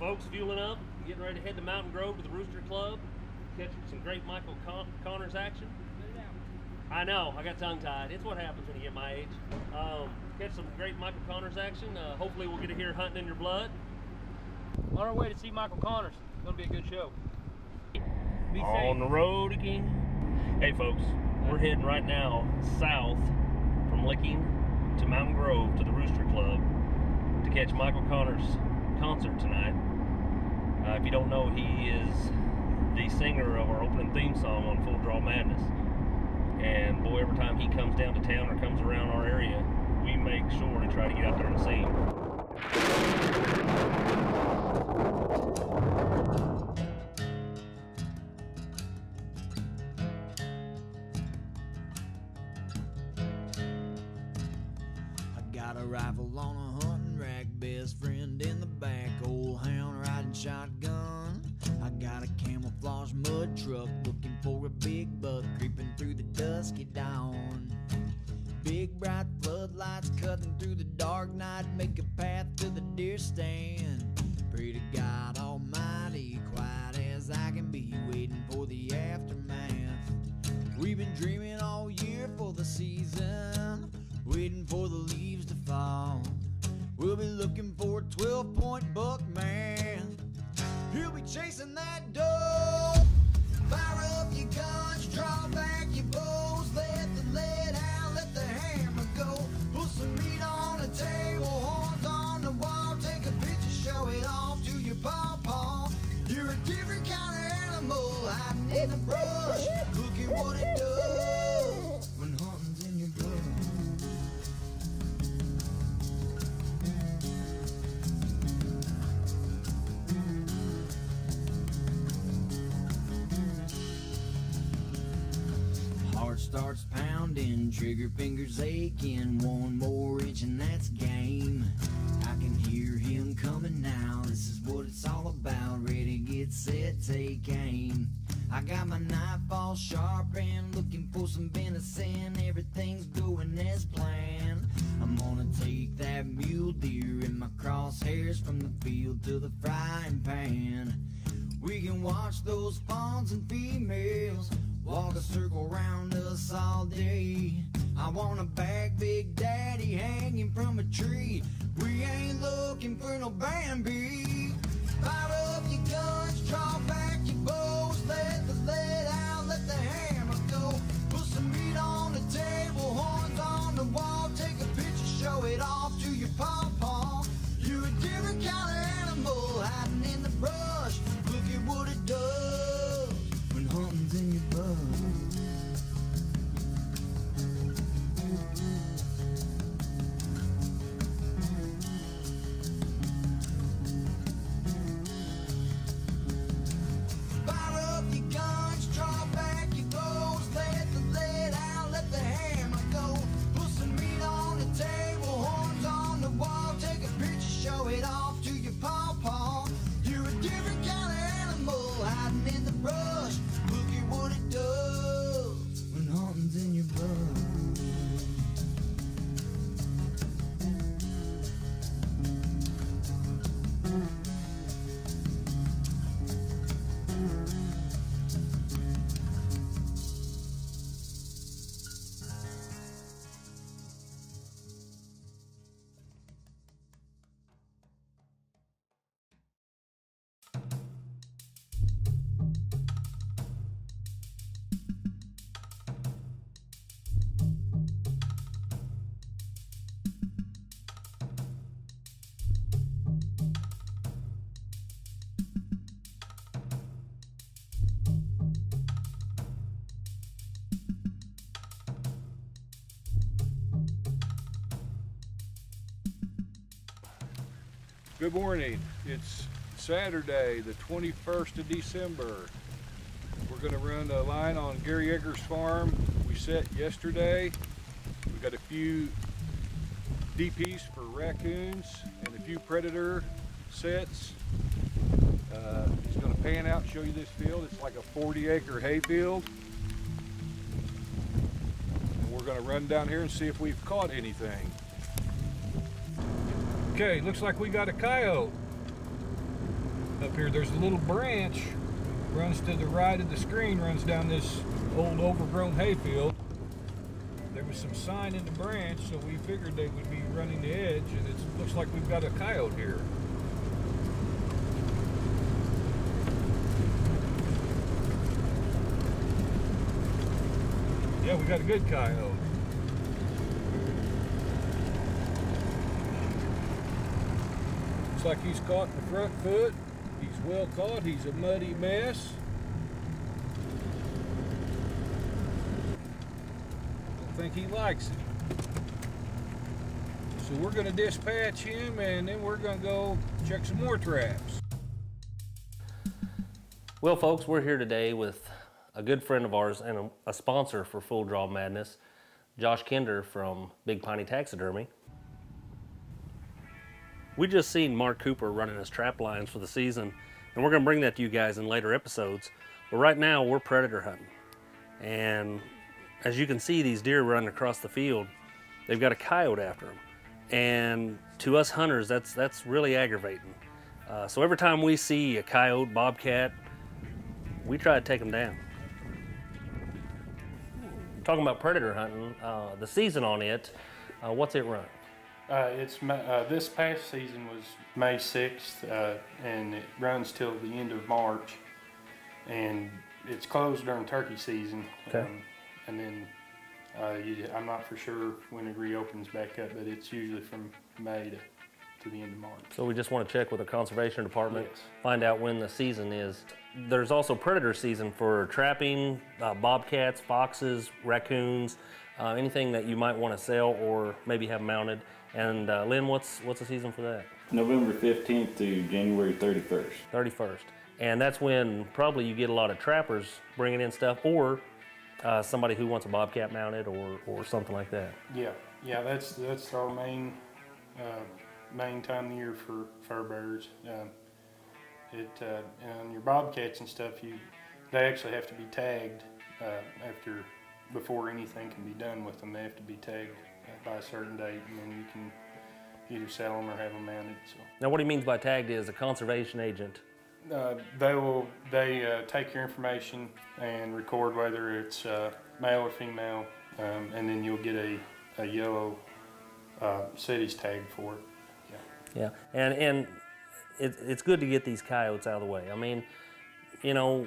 Folks, fueling up, getting ready to head to Mountain Grove to the Rooster Club, catch some great Michael Connors action. I know, I got tongue-tied. It's what happens when you get my age. Catch some great Michael Connors action. Hopefully we'll get to hear Hunting in Your Blood. On our way to see Michael Connors. It's going to be a good show. Be safe. On the road again. Hey folks, we're heading right now south from Licking to Mountain Grove to the Rooster Club to catch Michael Connors' concert tonight. If you don't know, he is the singer of our opening theme song on Full Draw Madness. And boy, every time he comes down to town or comes around our area, we make sure to try to get out there and see him. I got a rifle on a hunting rack, best friend in the back, old hound riding shotgun. I got a camouflage mud truck looking for a big buck creeping through the dusky dawn. Big bright floodlights cutting through the dark night make a path to the deer stand. Pray to God Almighty, quiet as I can be, waiting for the aftermath. We've been dreaming all year for the season, waiting for the leaves to fall. We'll be looking for a 12-point buck, man. He'll be chasing that doe. Fire up your guns, draw back your bows, let the lead out, let the hammer go. Put some meat on the table, horns on the wall, take a picture, show it off to your pawpaw. You're a different kind of animal, hiding in the brush. Look at what it does when hunting's in your blood. Heart starts pounding, trigger fingers aching, one more inch and that's game. I can hear him coming now, this is what it's all about, ready, get set, take aim. I got my knife all sharpened, looking for some venison, everything's going as planned. I'm gonna take that mule deer in my crosshairs from the field to the frying pan. We can watch those fawns and females walk a circle around us all day. I want a bag Big Daddy hanging from a tree. We ain't looking for no Bambi. Fire up your guns, draw back your bows, let the lead out, let the hammer go. Put some meat on the table, horns on the wall, take a picture, show it off to your pawpaw. You're a different kind of animal, hiding in the brush. Look at what it does when hunting's in your blood. Fire up your guns, draw back your bows, let the lead out, let the hammer go. Put some meat on the table, horns on the wall, take a picture, show it off to your pawpaw. You're a different kind of animal, hiding in the brush. Look at what it does when hunting's in your blood. Good morning. It's Saturday, the 21st of December. We're going to run a line on Gary Eggers' farm. We set yesterday. We've got a few DPs for raccoons and a few predator sets. He's going to pan out and show you this field. It's like a 40-acre hay field. And we're going to run down here and see if we've caught anything. Okay, looks like we got a coyote. up here. There's a little branch runs to the right of the screen, runs down this old overgrown hayfield. There was some sign in the branch, so we figured they would be running the edge, and it looks like we've got a coyote here. Yeah, we got a good coyote. Looks like he's caught in the front foot. He's well caught. He's a muddy mess. Don't think he likes it. So we're going to dispatch him, and then we're going to go check some more traps. Well, folks, we're here today with a good friend of ours and a sponsor for Full Draw Madness, Josh Kinder from Big Piney Taxidermy. We just seen Mark Cooper running his trap lines for the season, and we're gonna bring that to you guys in later episodes. But right now, we're predator hunting. And as you can see, these deer running across the field, they've got a coyote after them. And to us hunters, that's really aggravating. So every time we see a coyote, bobcat, we try to take them down. Talking about predator hunting, the season on it, what's it run? This past season was May 6th, and it runs till the end of March, and it's closed during turkey season. Okay. And then I'm not for sure when it reopens back up, but it's usually from May to the end of March. So we just want to check with the conservation department, Yes. find out when the season is. There's also predator season for trapping, bobcats, foxes, raccoons, anything that you might want to sell or maybe have mounted. And Lynn, what's the season for that? November 15th to January 31st. 31st. And that's when probably you get a lot of trappers bringing in stuff, or somebody who wants a bobcat mounted or something like that. Yeah, that's our main time of the year for fur bearers. And your bobcats and stuff, they actually have to be tagged before anything can be done with them. They have to be tagged by a certain date, and then you can either sell them or have them mounted. So. Now, what he means by tagged is a conservation agent. They take your information and record whether it's male or female, and then you'll get a yellow cities tag for it. Yeah, and it's good to get these coyotes out of the way. I mean, you know,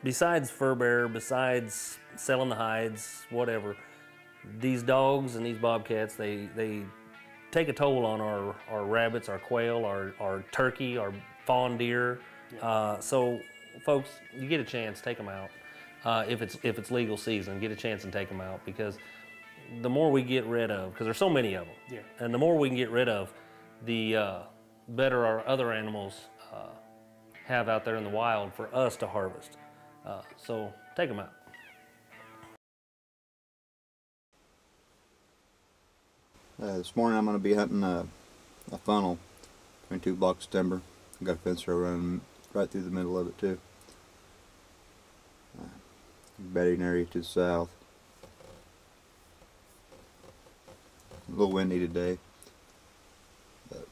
besides fur bearer, besides selling the hides, whatever, these dogs and these bobcats, they take a toll on our rabbits, our quail, our turkey, our fawn deer. Yeah. So, folks, you get a chance, take them out. If it's legal season, get a chance and take them out, because the more we get rid of, because there's so many of them, Yeah. and the more we can get rid of, the better our other animals have out there in the wild for us to harvest. So take them out. This morning I'm going to be hunting a funnel between 2 blocks of timber. I've got a fence row running right through the middle of it too. Bedding area to the south. A little windy today, but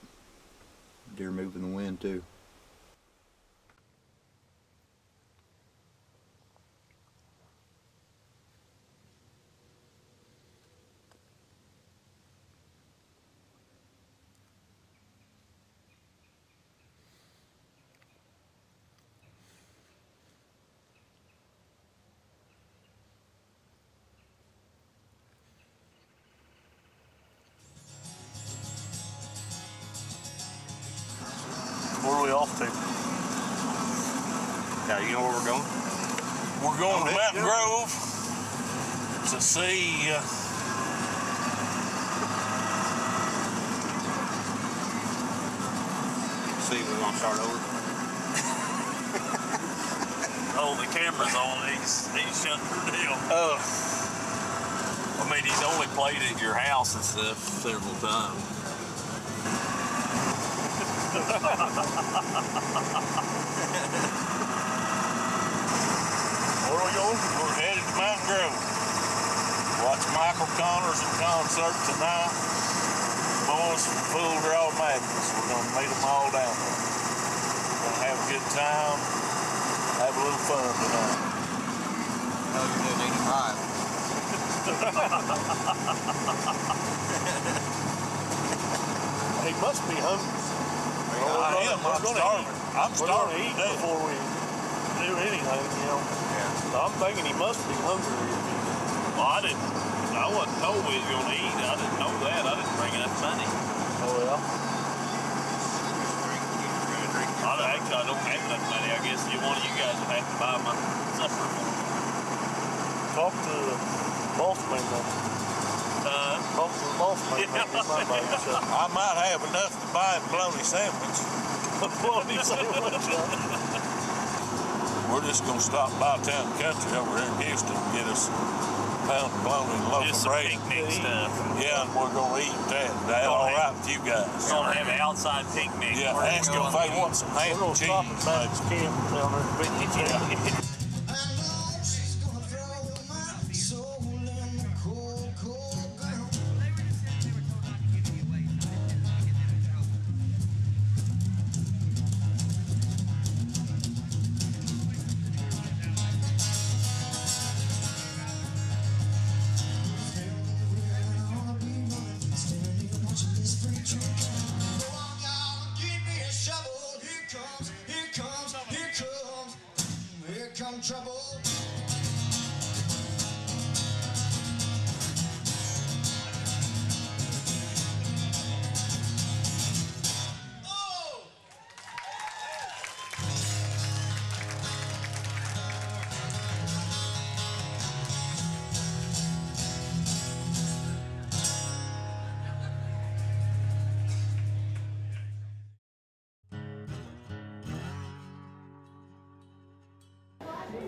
deer moving the wind too. Where are we off to? Now, you know where we're going? We're going to Mountain Grove to see See, we're going to start over. oh, the camera's on. He's shutting her down. I mean, he's only played at your house and stuff several times. Where are we going? We're headed to Mountain Grove. Watch Michael Connors in concert tonight. Boys from Full Draw Madness. We're going to meet them all down there. gonna have a good time, have a little fun tonight. No, you're doing 85. He must be hungry. I'm starving to eat before we do anything, you know. Yeah. So I'm thinking he must be hungry. Well, I wasn't told we was gonna eat. I didn't know that. I didn't bring enough money. Oh, well. I don't have enough money. I guess one of you guys will have to buy my supper. Talk to the boss man. Talk to the boss man. I might have enough to buy a bologna sandwich. A bologna sandwich. We're just gonna stop by Town Country over here in Houston and get us a pound of bologna and a loaf of bread. Picnic stuff. Yeah, and we're gonna eat that. That's all right with you guys. We're gonna have an outside picnic. Yeah, ask them if they want some ham and cheese. Here come trouble.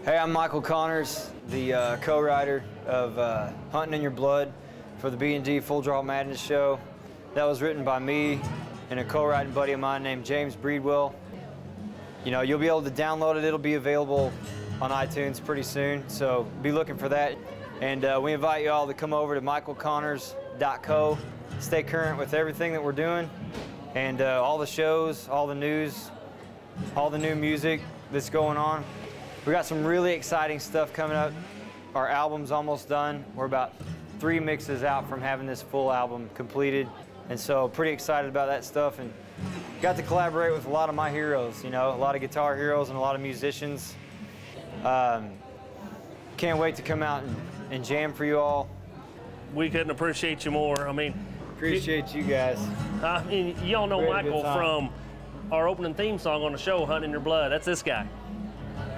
Hey, I'm Michael Connors, the co-writer of Hunting in Your Blood for the B&D Full Draw Madness show. That was written by me and a co-writing buddy of mine named James Breedwell. You know, you'll be able to download it. It'll be available on iTunes pretty soon, so be looking for that. And we invite you all to come over to michaelconnors.co, stay current with everything that we're doing, and all the shows, all the news, all the new music that's going on. We got some really exciting stuff coming up. Our album's almost done. We're about 3 mixes out from having this full album completed. And so pretty excited about that stuff, and got to collaborate with a lot of my heroes, you know, a lot of guitar heroes and a lot of musicians. Can't wait to come out and jam for you all. We couldn't appreciate you more. I mean, Appreciate you guys. I mean, y'all know We had a good Michael time. from our opening theme song on the show, Hunting in Your Blood. That's this guy.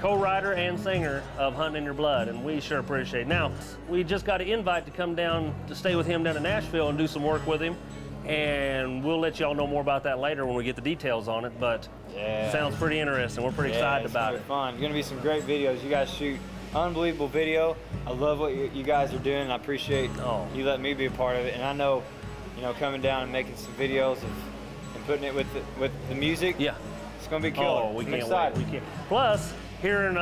Co-writer and singer of Hunting in Your Blood, and we sure appreciate it. Now, we just got an invite to come down to stay with him down in Nashville and do some work with him, and we'll let y'all know more about that later when we get the details on it, but it sounds pretty interesting. We're pretty excited about it. It's fun. It's gonna be some great videos. You guys shoot unbelievable video. I love what you guys are doing, and I appreciate you letting me be a part of it. And I know, you know, coming down and making some videos and putting it with the music. Yeah, it's gonna be killer. Oh, we I'm can't excited. wait. We can't. Plus, here in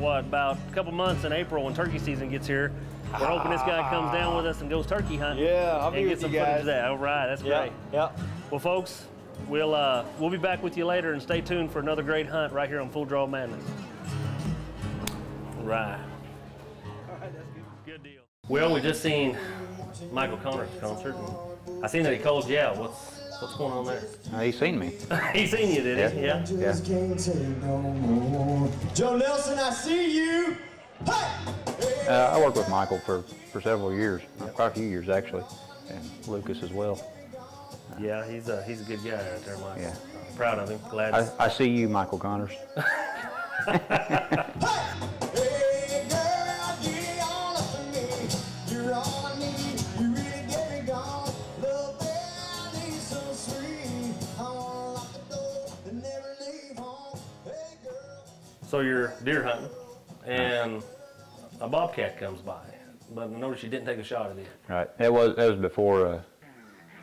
what, about a couple months in April when turkey season gets here, we're hoping this guy comes down with us and goes turkey hunting. Yeah, I'll be and with get some you guys. footage of that. All right, that's great. Yep. Well, folks, we'll be back with you later, and stay tuned for another great hunt right here on Full Draw Madness. Right. All right, that's good. Good deal. Well, we just seen Michael Connors' concert, and I seen that he called you out. What's going on there? He's seen me. He seen you, did he? Yeah. Just can't take no more. Joe Nelson, I see you. Hey! I worked with Michael for several years, quite a few years actually, and Lucas as well. Yeah, he's a good guy right there, Michael. Yeah. I'm proud of him. Glad. I see you, Michael Connors. Hey, girl, get on up to me. You're all I need. You really get me gone. Love that is so sweet. I wanna lock the door and never leave home. Hey, girl. So you're deer hunting, and a bobcat comes by, but I noticed you didn't take a shot at it. Right. That was before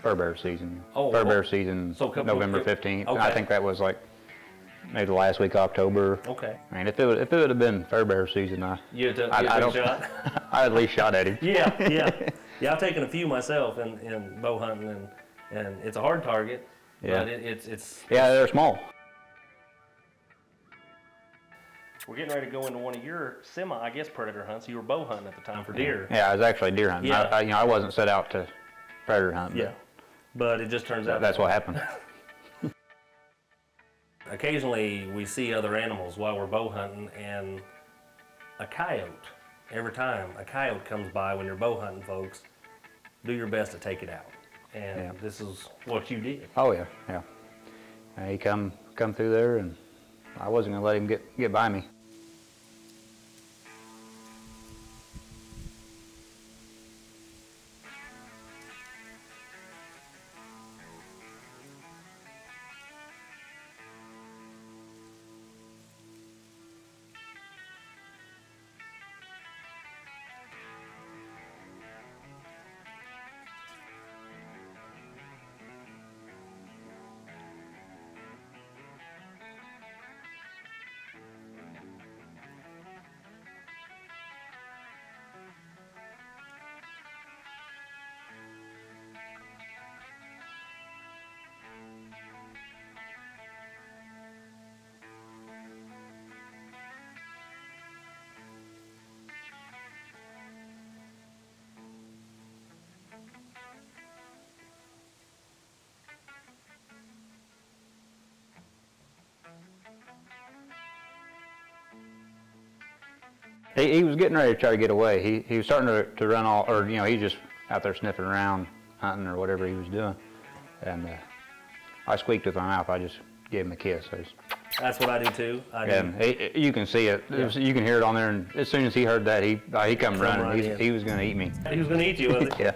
fur bear season. Fur bear season, So November 15th. Okay. I think that was like maybe the last week of October. Okay. I mean, if it would have been fur bear season, You'd take I a don't. shot? I at least shot at him. Yeah. I've taken a few myself in bow hunting, and it's a hard target. Yeah. But it's Yeah, they're small. we're getting ready to go into one of your I guess, predator hunts. You were bow hunting at the time for deer. Yeah, I was actually deer hunting. Yeah. I wasn't set out to predator hunt. Yeah, but it just turns out that's what happened. Occasionally, we see other animals while we're bow hunting, and a coyote. Every time a coyote comes by when you're bow hunting, folks, do your best to take it out. And this is what you did. Oh yeah, yeah. And he come through there, and I wasn't gonna let him get by me. He was getting ready to try to get away. He was starting to run all, or he's just out there sniffing around, hunting or whatever he was doing. And I squeaked with my mouth. I just gave him a kiss. That's what I do too. And you can see it. Yeah. You can hear it on there. And as soon as he heard that, he come running. Right, he was going to eat me. He was going to eat you, was he? Yeah.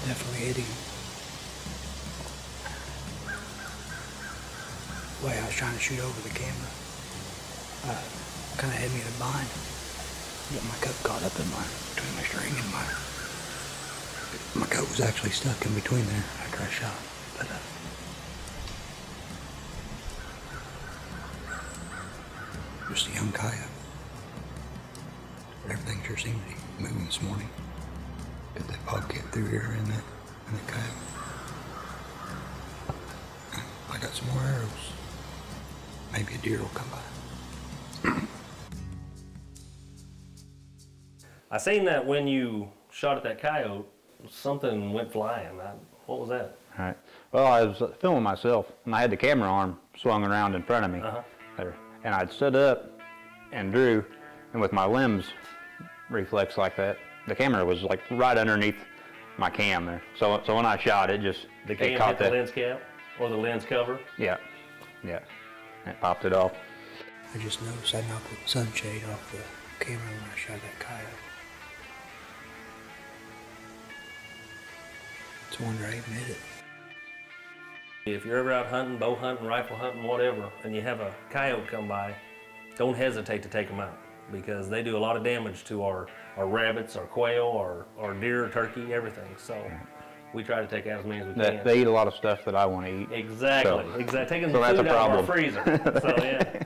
Definitely hit him. The way I was trying to shoot over the camera, kind of had me in a bind. But my coat caught up between my string and my coat was actually stuck in between there after I shot. But just a young coyote. Everything sure seemed to be moving this morning. Get that bobcat through here and that coyote. I got some more arrows. Maybe a deer will come by. I seen that when you shot at that coyote, something went flying. What was that? All right. Well, I was filming myself, and I had the camera arm swung around in front of me. There. And I'd stood up and drew, and with my limbs reflex like that, the camera was like right underneath my cam there. So when I shot, it just the cam hit the lens cap or the lens cover. Yeah, yeah, it popped it off. I just noticed I knocked the sunshade off the camera when I shot that coyote. It's a wonder I even hit it. If you're ever out hunting, bow hunting, rifle hunting, whatever, and you have a coyote come by, don't hesitate to take them out, because they do a lot of damage to our rabbits, our quail, our deer, turkey, everything. So we try to take out as many as we can. They eat a lot of stuff that I want to eat. Exactly, so, exactly. Taking so the that's food a out problem. of our freezer. So yeah.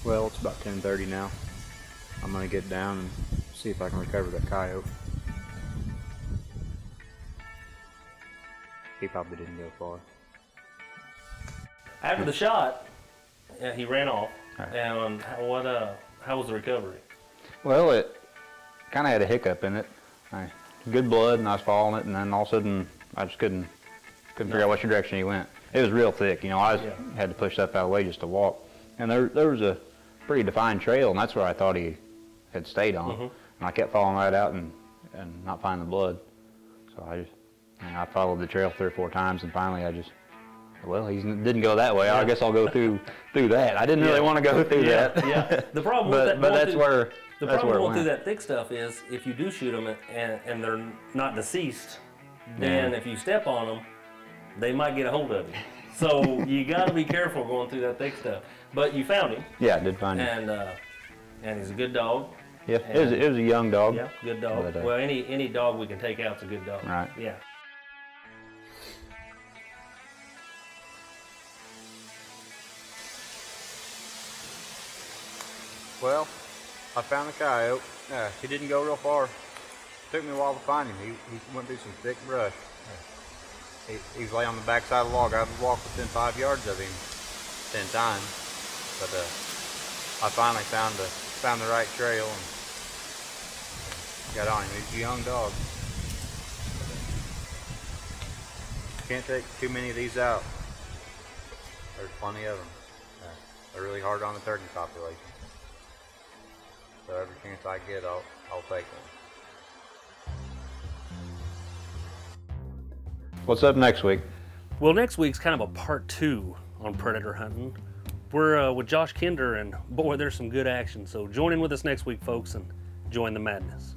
Well, it's about 10:30 now. I'm gonna get down and see if I can recover that coyote. He probably didn't go far. After the shot, he ran off, Right. And how was the recovery? Well, it kind of had a hiccup in it. Good blood, and I was following it, and then all of a sudden I just couldn't figure out which direction he went. It was real thick, you know. I had to push stuff out of the way just to walk, and there was a pretty defined trail, and that's where I thought he had stayed on. And I kept following right out and not finding the blood. So I followed the trail 3 or 4 times, and finally well, he didn't go that way. I guess I'll go through that. I didn't really want to go through that. Yeah. The problem but that's where the problem going through that thick stuff is if you do shoot them and they're not deceased, then if you step on them, they might get a hold of you. So you got to be careful going through that thick stuff. But you found him. Yeah, I did find him. And he's a good dog. Yeah, it was a young dog. Yeah, good dog. But, well, any dog we can take out's a good dog. Right. Yeah. Well, I found the coyote. He didn't go real far. Took me a while to find him. He went through some thick brush. He was laying on the back side of the log. I walked within 5 yards of him 10 times, but I finally found the right trail and got on him. He's a young dog. Can't take too many of these out. There's plenty of them. They're really hard on the turkey population. So every chance I get, I'll take one. What's up next week? Well, next week's kind of a part 2 on predator hunting. We're with Josh Kinder, and boy, there's some good action. So join in with us next week, folks, and join the madness.